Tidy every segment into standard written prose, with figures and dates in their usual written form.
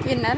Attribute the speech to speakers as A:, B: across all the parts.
A: กินแล้ว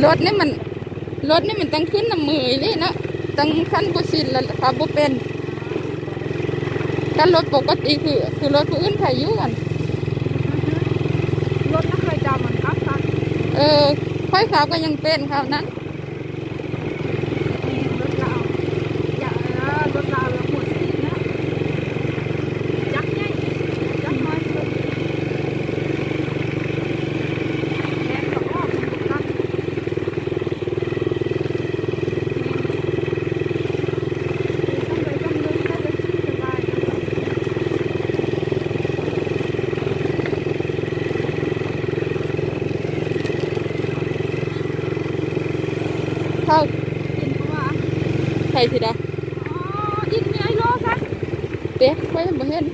A: รถนี่มันต้องขึ้นน้ำมือนี่นะต้องขั้นบุชินแล้วครับบุเป็นกันรถปกติคือรถผู้อื่นใครยุ่กัน
B: รถนักเคยจำเหมือนครับ
A: ค่อยขาวก็ยังเป็นครับนั้น
B: รถเราอย่ารถเราหมดสีนะยักษ์ใหญ่ยักษ์น้อยสุดแดงกับอ้อมกัน
A: เข้า
B: กินเพราะว่า
A: ใครสิดา
B: อินมีไอ้โลซะ
A: เป๊ะไว้บ่เห็น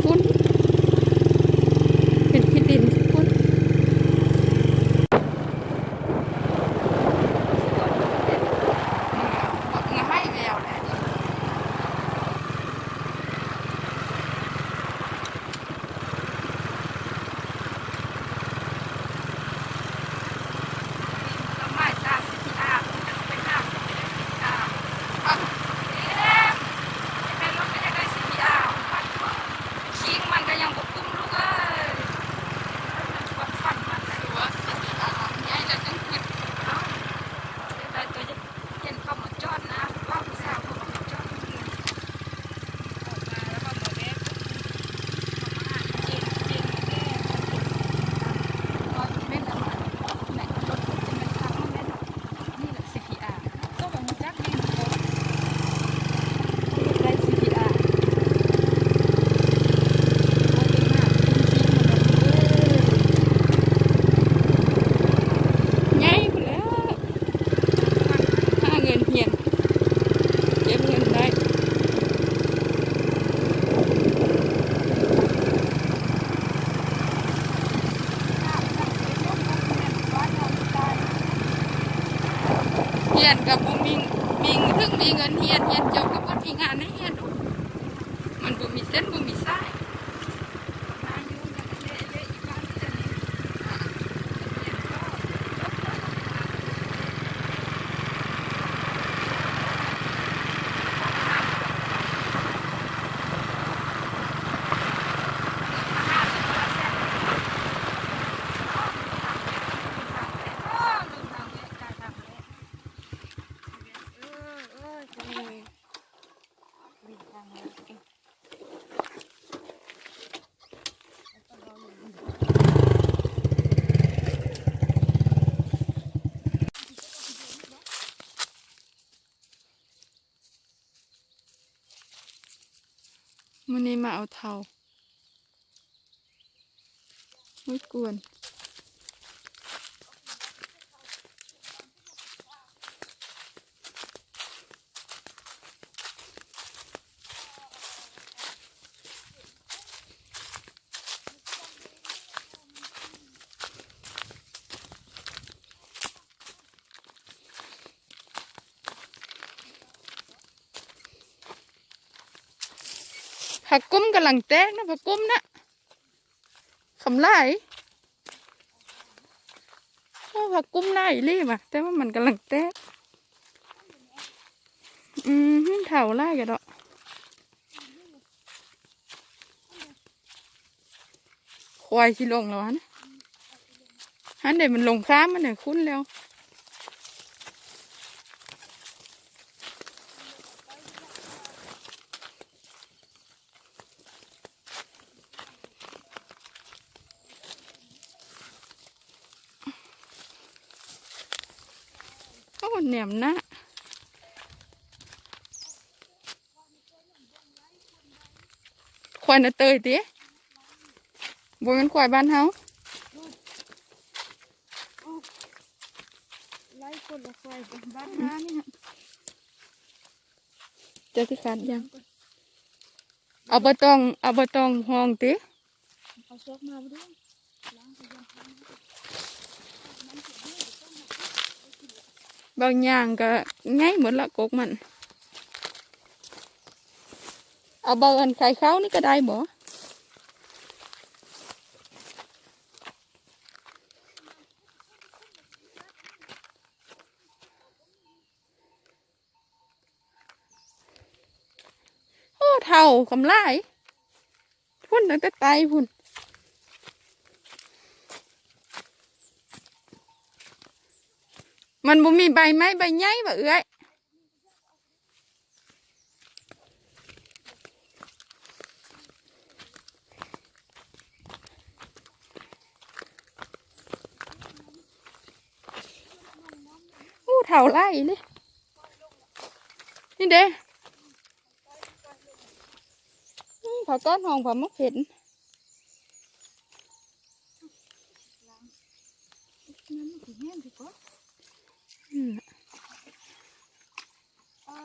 A: คุณเป็นขี้ดินคุณให้แล้วแหละเฮียนกับบุมีถึงมีเงินเฮียนจบกับว่ามีงานให้เฮียนมันบุมีเส้นบุมีสายมันนี้มาเอาเทาไม่กวนผักกุ้มกำลังแตกนะผักกุ้มนะคำไล่ผักกุ้มไล่รีบอ่ะแต่ว่ามันกำลังแตกเถาไล่กันดอกควายชิลงแล้วฮะฮันเดี๋ยวมันลงข้ามมันเนี่ยคุ้นแล้วก็เหนียมนะควายน่ะเตยเตี้ยบนกันควายบ้านเฮา
B: ไล่คนละควายบ้านน้านี่ฮะ
A: เจอที่ขาดยัง เอาบะตองห้องติ
B: เอาเชือกมาบ่ด้วยล้างไปยังทางน้ำเสียนี่ต้องมาไปกินละ
A: บางอย่างก็ง่ายหมดละกกมันเอาเบาอันไข่เขานี่ก็ได้บ่โอ้เท่ากำไรพุ่นตั้งแต่ไตพุ่นมันบ่มีใบไม้ใบใหญ่บ่เอ้ยโอ้เท่าไรเลยนี่เด้ผักก้อนหองผักมะเขือ
B: น้ำมันถึงแห้งดีกว่าอ่า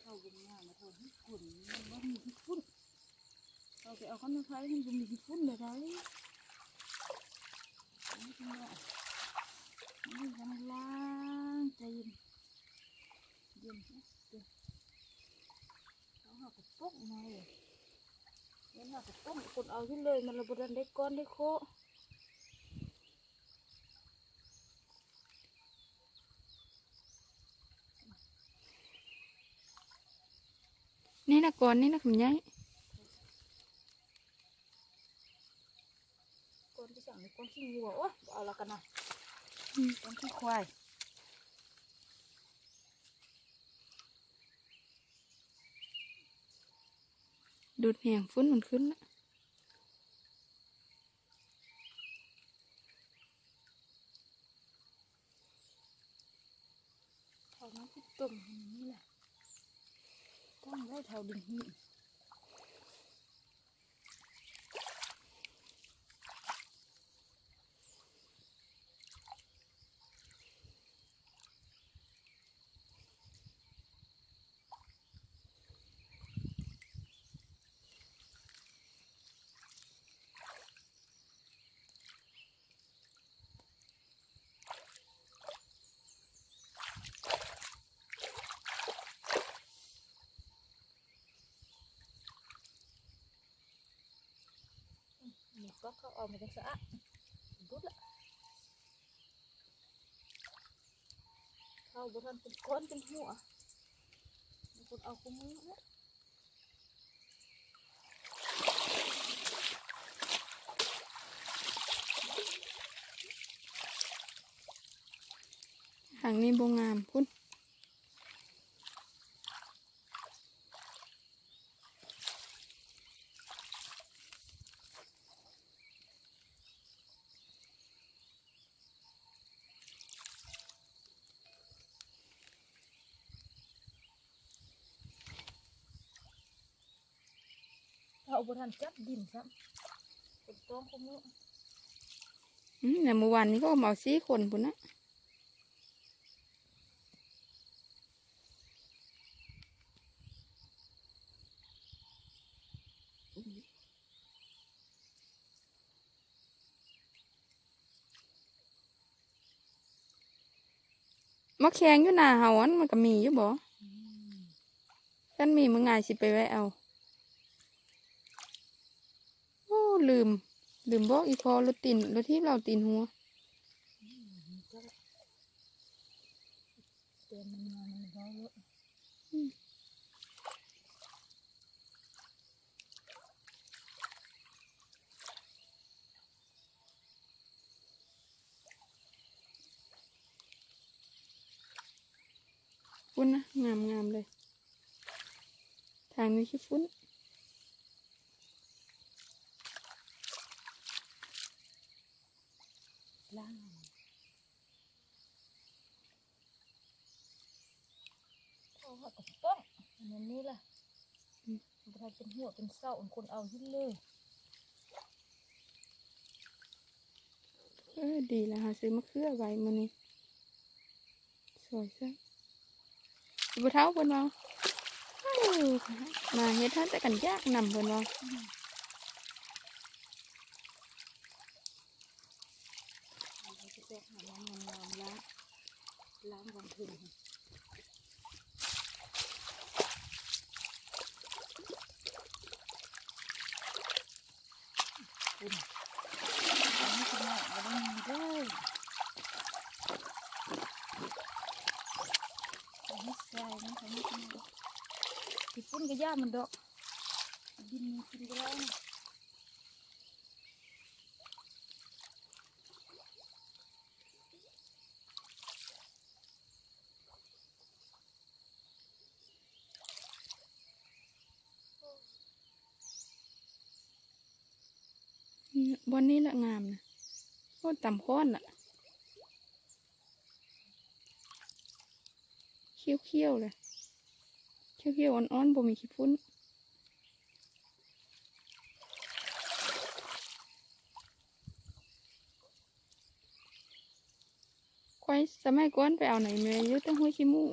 B: เอาบุญงานมาทำให้ฝุ่นมันว่ามีที่ฝุ่นเราไปเอาข้าวมันไฟให้มันมีที่ฝุ่นเลยได้นี่ทำไงนี่ทำล้างใจเย็นเย็นเขาหากระปุกมาเลยเห็นหากระปุกกดเอาขึ้นเลยมันระเบิดได้ก้อนได้โค
A: นี่นะก่อนนี่นะขมย้าย
B: ก้อนที่สั่งในก้อนขี้วัวโอ้เอาละกันนะก้อนขี้ควาย
A: ดูดแหงฟุ้นมันขึ้นละ
B: เท่านั้นที่ตุ่มนี่แหละต้องได้เท่าดินหินมีก็เขาเอามาจากสะอาดรุดละเข้าบทันเป็นก้อนเป็นหัวมีคนเอาคุ้มมือเนี่ย
A: หางนี้บงงามพุ่น
B: เอาบทันจับดินซ้ำเป็นต้นคุ้มมือ
A: เนี่ยเมื่อวานนี้ก็มาเอา4 คนพุ่นนะมะแขงอยู่หน้าเฮาอันมันก็มีอยู่บ่ฉันมีมึงไงสิไปแวะเอาโอ้ลืมบอกอีพอรถที่เราตีนหัว
B: เตือนมันมามันร้อยเยอะ
A: พุ่นนะงามเลย างนี้ขี้ฟุ้น
B: ล้างเอาหัวกับป้องอันนี้ล่ะมันจะเป็นหัวเป็นเศร้าคนเอายิ่งเลย
A: ดีแล้วหาซื้อมะเขือไว้มื้อนี้สวยซะบ่เท้าเพิ่นว่ามาเฮ็ดท่าแต่กันยากนำเพิ่นว่า
B: เราจะไปหาน้ำงามๆล้างวันถึงคุณอันนี้คุณแม่เอาได้มีด้วยอันนี้ใส่นะอันนี้คุณแม่ที่ปุ้นก็ย่ามันดอกดินกินก็ได้นะ
A: บอนนี้ละงามนะโอ้ต่ำค้อนละเขี้ยวๆเลยเขี้ยวๆอ่อนๆบ่มีขี้ฟุ้นควายสมัยก่อนไปเอาไหนแม่อยู่ตั้งห้วยขี้มูก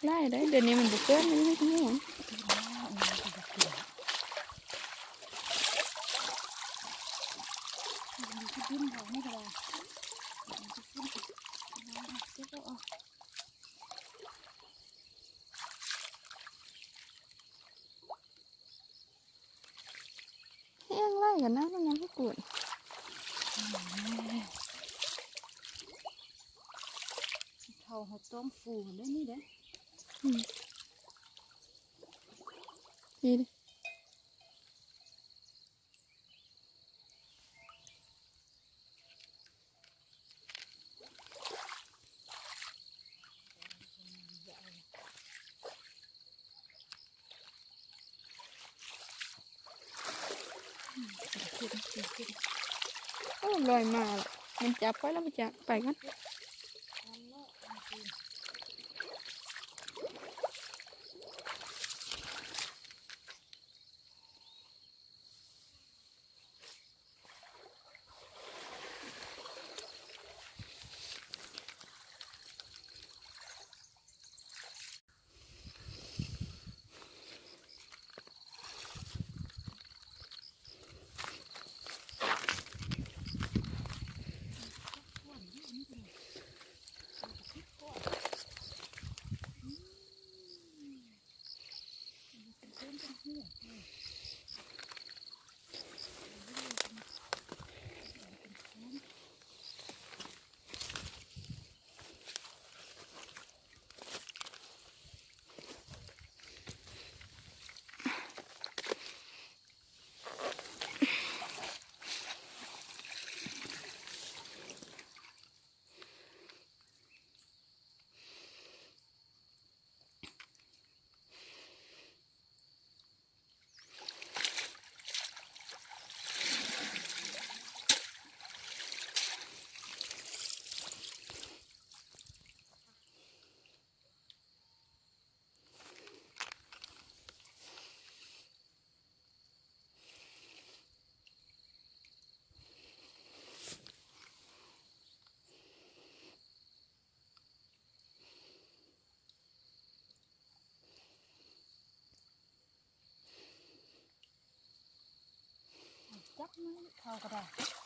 A: ไล่ได้เดี๋ยวนี้มันบุกเกินมันห้วยขี้มูกแห้งไล่กันนะมันยังไม่กวด
B: เขาเขาต้มฟูได้นี่เด้
A: ดีเลยโอ้ลอยมาละมันจับไปแล้วมันจับไปกัน
B: จับมันเขาก็ได้